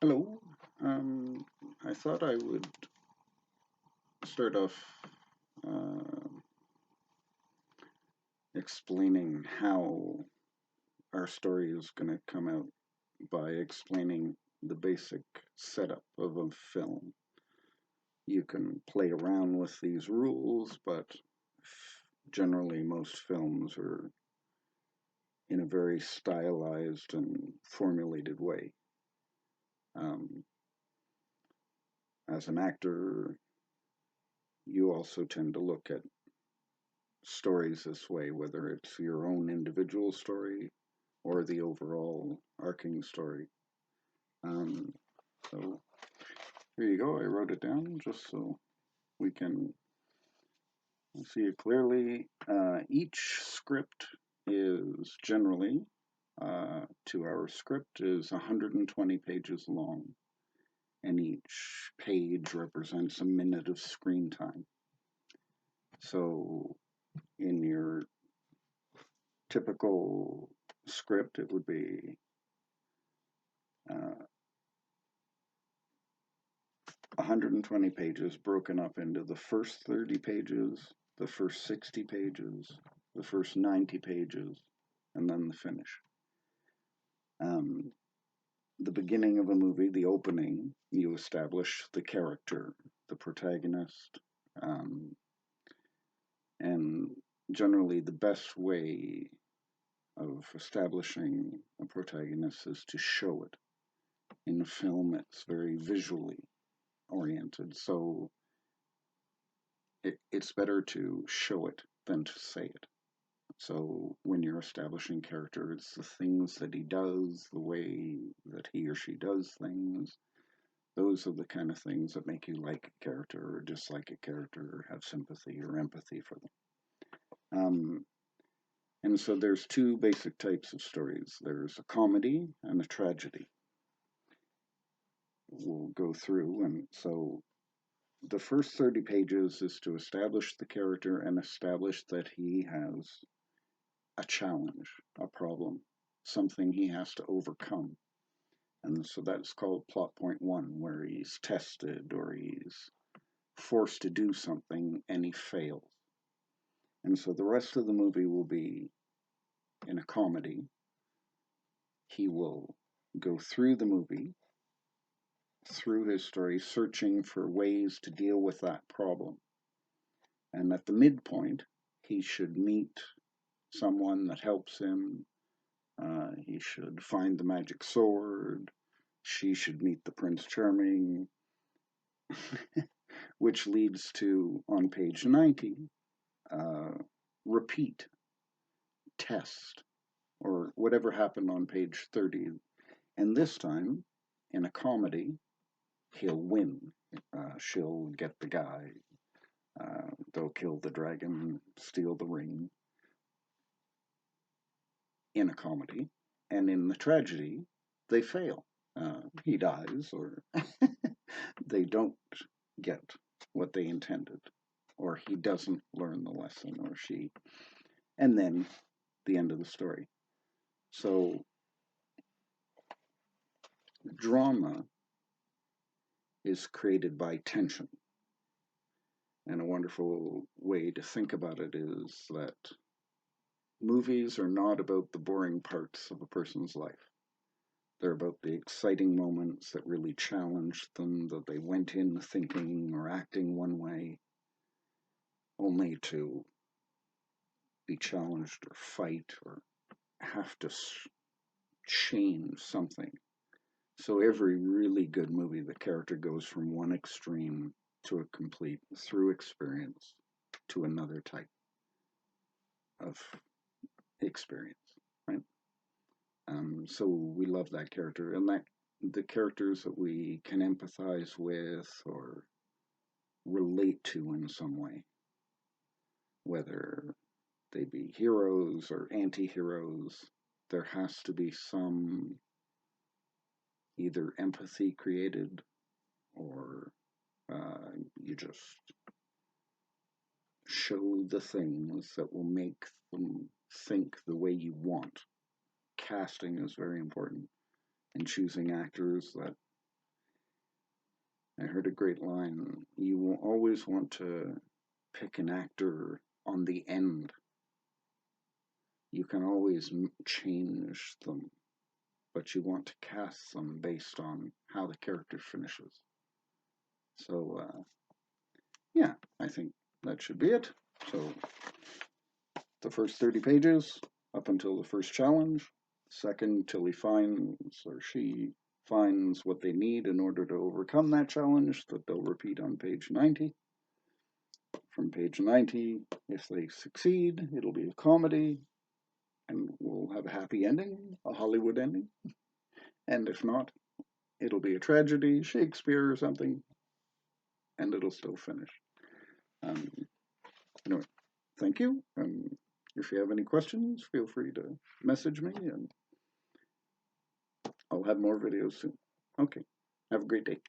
Hello. I thought I would start off uh, explaining how our story is going to come out by explaining the basic setup of a film. You can play around with these rules, but generally, most films are in a very stylized and formulated way. Um, as an actor, you also tend to look at stories this way, whether it's your own individual story or the overall arcing story. Um, so here you go. I wrote it down just so we can see it clearly. Each script is generally, 2 hour script is 120 pages long, and each page represents a minute of screen time. So in your typical script, it would be uh, 120 pages broken up into the first 30 pages, the first 60 pages, the first 90 pages, and then the finish. Um, the beginning of a movie, the opening, you establish the character, the protagonist, um, and generally the best way of establishing a protagonist is to show it. In film, it's very visually oriented, so it's better to show it than to say it. So when you're establishing character, it's the things that he does, the way that he or she does things. Those are the kind of things that make you like a character or dislike a character or have sympathy or empathy for them. Um, and so there's two basic types of stories. There's a comedy and a tragedy. We'll go through, and so the first 30 pages is to establish the character and establish that he has a challenge, a problem, something he has to overcome. And so that's called plot point one, where he's tested or he's forced to do something and he fails. And so the rest of the movie will be in a comedy. He will go through the movie, through his story, searching for ways to deal with that problem. And at the midpoint, he should meet someone that helps him. He should find the magic sword. She should meet the Prince Charming, which leads to, on page 90, uh, repeat, test, or whatever happened on page 30. And this time, in a comedy, he'll win. She'll get the guy. They'll kill the dragon, steal the ring. In a comedy. And in the tragedy, they fail. He dies, or they don't get what they intended, or he doesn't learn the lesson, or she, and then the end of the story. So, drama is created by tension. And a wonderful way to think about it is that movies are not about the boring parts of a person's life. They're about the exciting moments that really challenged them, that they went in thinking or acting one way, only to be challenged or fight or have to change something. So every really good movie, the character goes from one extreme to a complete through experience to another type of experience, right? So we love that character, and that the characters that we can empathize with or relate to in some way, whether they be heroes or anti-heroes, there has to be some either empathy created or you just show the things that will make them think the way you want. Casting is very important, and choosing actors that I heard a great line. You will always want to pick an actor on the end. You can always change them, but you want to cast them based on how the character finishes. So, yeah, I think that should be it. So, the first 30 pages up until the first challenge. Second, till he finds or she finds what they need in order to overcome that challenge that they'll repeat on page 90. From page 90, if they succeed, it'll be a comedy and we'll have a happy ending, a Hollywood ending. And if not, it'll be a tragedy, Shakespeare or something, and it'll still finish. Um, anyway, thank you. If you have any questions, feel free to message me and I'll have more videos soon. Okay. Have a great day.